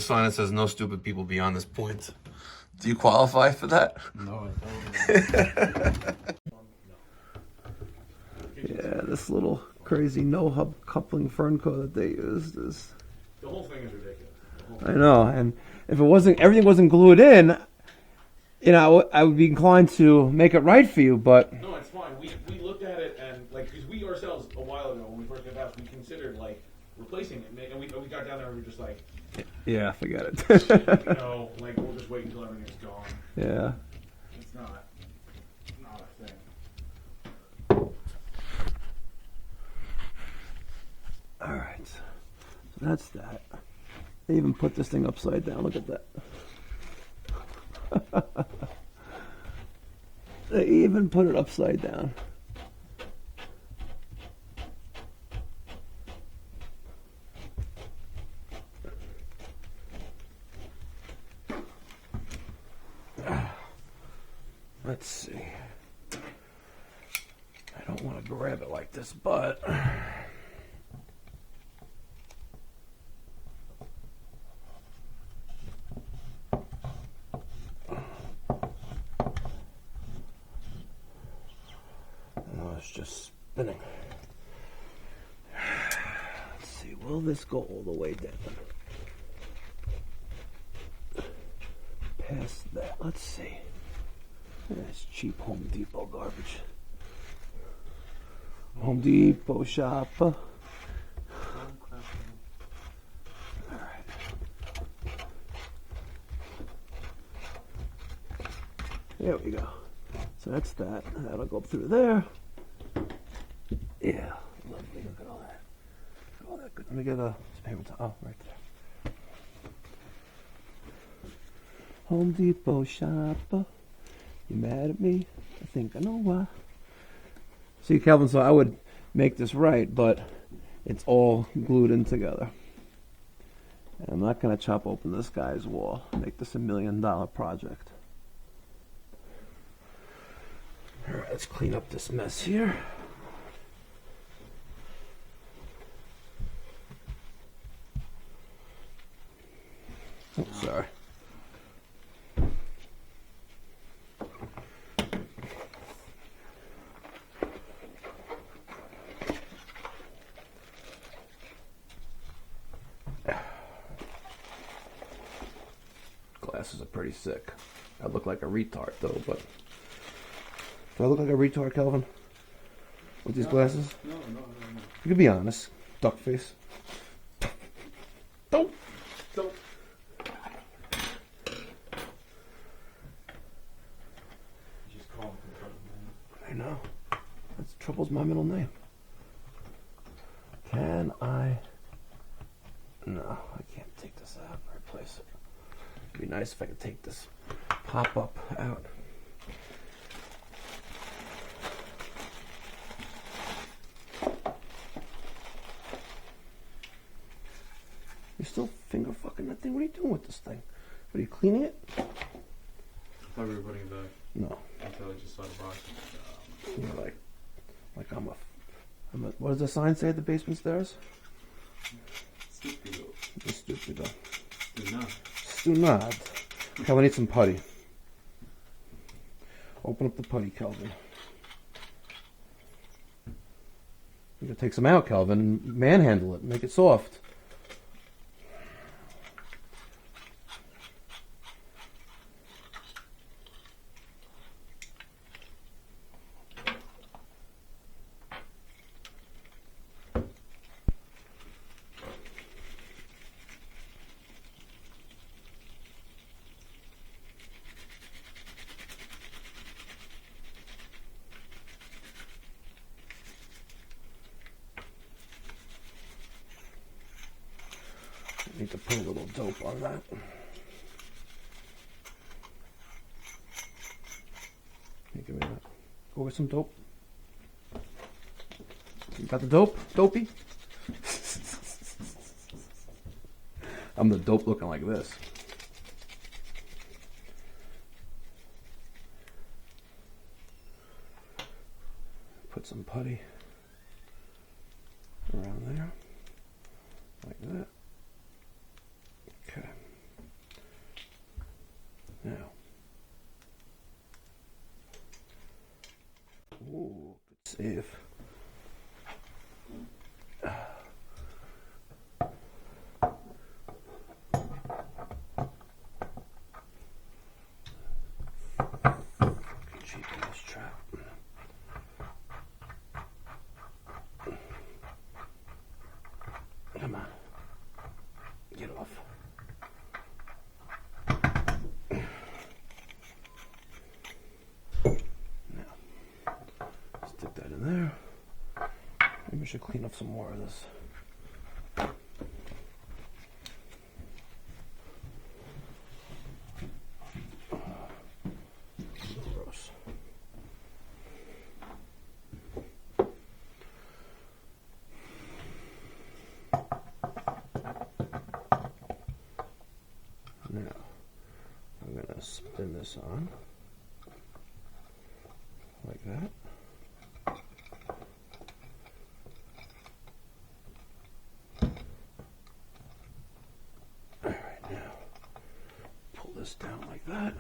sign that says no stupid people beyond this point. Do you qualify for that? No, I don't. Yeah, this little crazy no-hub coupling Fernco that they used is... The whole thing is ridiculous. I know, and if it wasn't, everything wasn't glued in, you know, I would be inclined to make it right for you, but... No, it's fine. We looked at it and, like, because we ourselves, a while ago, when we first got the house, we considered, like, replacing it. And we got down there and we were just like... Yeah, forget it. You know, like, we'll just wait until everything's gone. Yeah. It's not a thing. All right, so that's that. They even put this thing upside down. Look at that. They even put it upside down. Let's see. I don't want to grab it like this, but... It's just spinning. Let's see, will this go all the way down? Past that, let's see. That's cheap Home Depot garbage. Home Depot shop. Alright. There we go. So that's that. That'll go up through there. Yeah, lovely. Look at all that. Look at all that good. Let me get a paper towel. Oh, right there. Home Depot shopper. You mad at me? I think I know why. See, Calvin, so I would make this right, but it's all glued in together. And I'm not going to chop open this guy's wall. Make this $1 million project. All right, let's clean up this mess here. Oh, sorry. Glasses are pretty sick. I look like a retard though, but do I look like a retard, Calvin? With these glasses? No. You can be honest. Duck face. Don't. Just call him from trouble, man. I know. That's Trouble's my middle name. Can I? No, I can't take this out and replace it. It'd be nice if I could take this pop-up out. You're still finger fucking that thing? What are you doing with this thing? What, are you cleaning it? I thought we were putting it back No. until I just saw the box. You're like I'm a, what does the sign say at the basement stairs? Stupido. Stupido. Do not. Do not. Kelvin, need some putty. Open up the putty, Kelvin. You gotta take some out, Kelvin, and manhandle it. Make it soft. Need to put a little dope on that. Hey, give me that. Go with some dope. You got the dope? Dopey? I'm the dope looking like this. Put some putty around there. Like that. Okay. Now. Ooh, good save. Cheap ass trap. Come on. Get off. Now, stick that in there. Maybe I should clean up some more of this. Gross. Now, I'm going to spin this on like that. All right, now pull this down like that.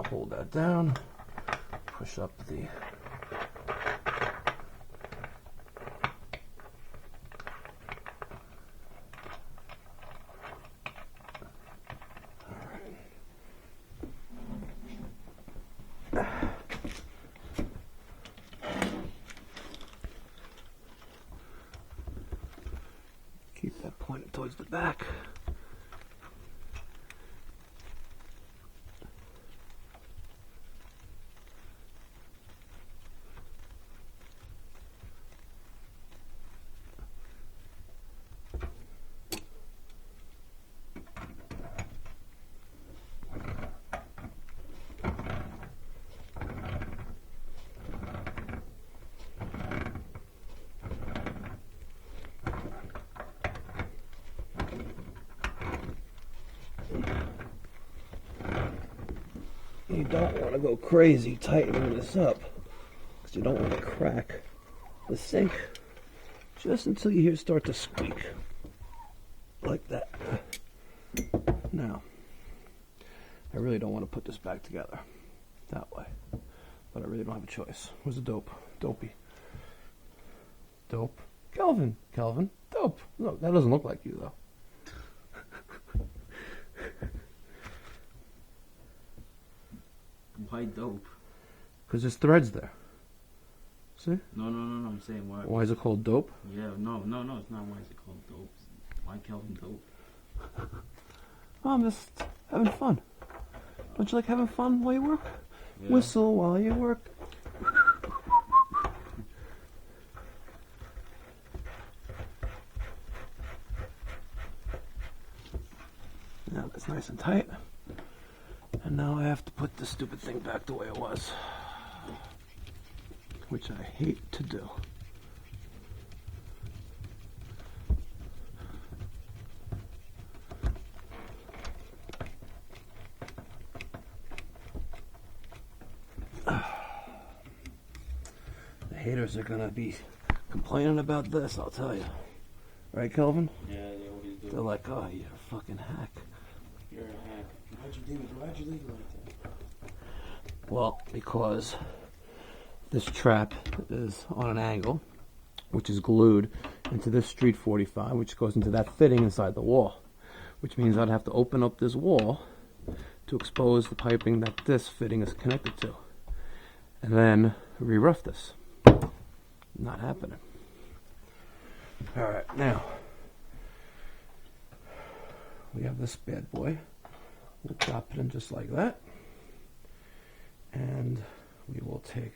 Hold that down. Push up the keep that pointed towards the back. You don't want to go crazy tightening this up because you don't want to crack the sink just until you hear it start to squeak like that. Now, I really don't want to put this back together that way, but I really don't have a choice. Where's the dope? Dopey. Dope. Kelvin. Kelvin. Dope. Look, that doesn't look like you though. Why dope? Because there's threads there. See? No. I'm saying why. Why is it called dope? Yeah, no. It's not why is it called dope. Why Kelvin dope? Oh, I'm just having fun. Don't you like having fun while you work? Yeah. Whistle while you work. Now that's nice and tight. And now I have to put this stupid thing back the way it was, which I hate to do. The haters are gonna be complaining about this, I'll tell you. Right, Kelvin? Yeah, they always do. They're like, oh, you're a fucking hack. You're a hack. Why'd you leave it like that? Well, because this trap is on an angle, which is glued into this street 45, which goes into that fitting inside the wall, which means I'd have to open up this wall to expose the piping that this fitting is connected to, and then re-rough this. Not happening. All right, now we have this bad boy. We'll drop it in just like that, and we will take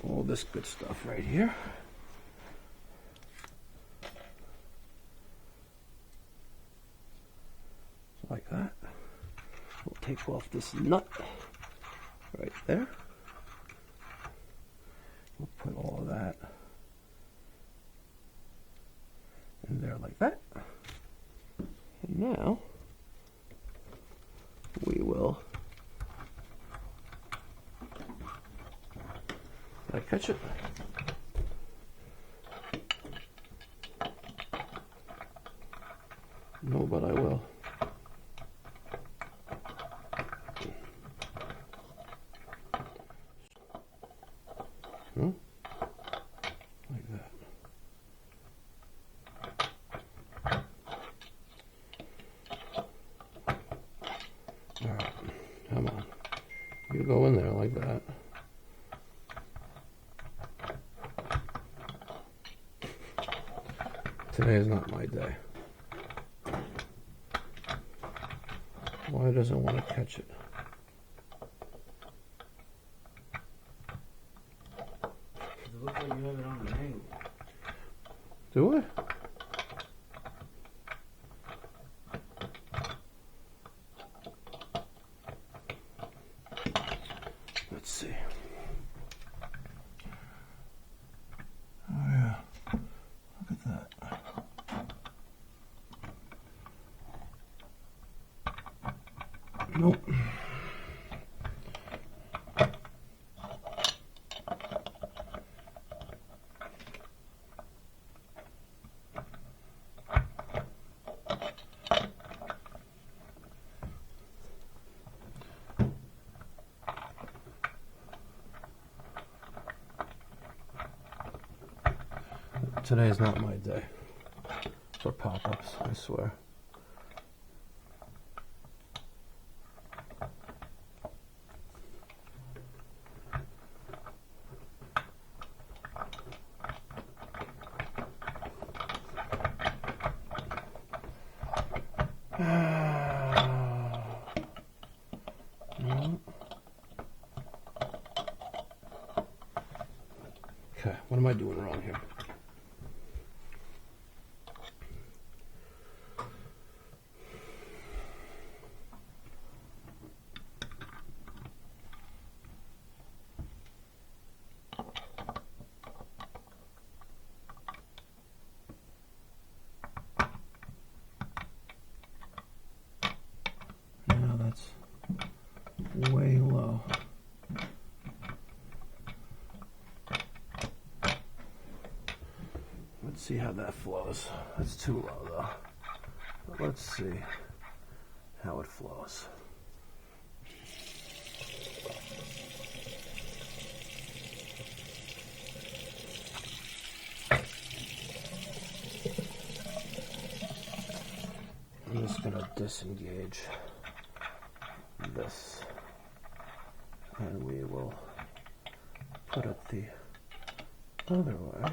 all this good stuff right here. Like that. We'll take off this nut right there. We'll put all of that in there like that. And now we will, did I catch it? No, but I will. go in there like that. Today is not my day. Why doesn't it want to catch it? It looks like you have it on an angle. Do it? Let's see. Oh yeah. Look at that. Nope. Today is not my day for pop-ups, I swear. Okay, what am I doing wrong here? Now that's way low. Let's see how that flows. That's too low though. But let's see how it flows. I'm just gonna disengage this and we will put it the other way.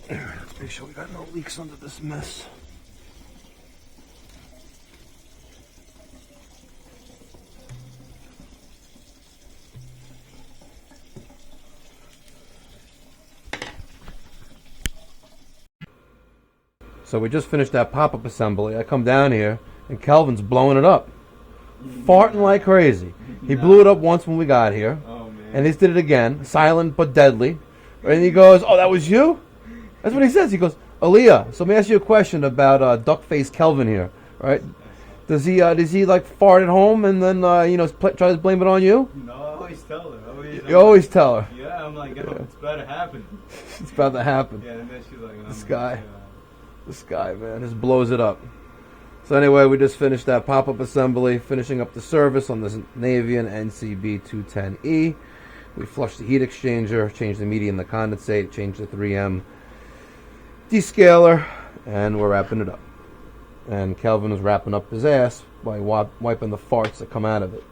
Let's make sure we got no leaks under this mess. So we just finished that pop-up assembly. I come down here and Calvin's blowing it up. Farting like crazy. He blew it up once when we got here. Oh, man. And he did it again, silent but deadly. And he goes, "Oh, that was you?" That's what he says. He goes, "Aaliyah, so let me ask you a question about duck-faced Kelvin here, right? Does he like fart at home and then try to blame it on you?" No, I always tell her. You always tell her. Yeah, I'm like, oh, it's about to happen. It's about to happen. Yeah, and then she's like, oh, This my guy. God. This guy, man, just blows it up. So anyway, we just finished that pop-up assembly, finishing up the service on this Navian NCB 210E. We flushed the heat exchanger, changed the media and the condensate, changed the 3M descaler, and we're wrapping it up. And Kelvin was wrapping up his ass by wiping the farts that come out of it.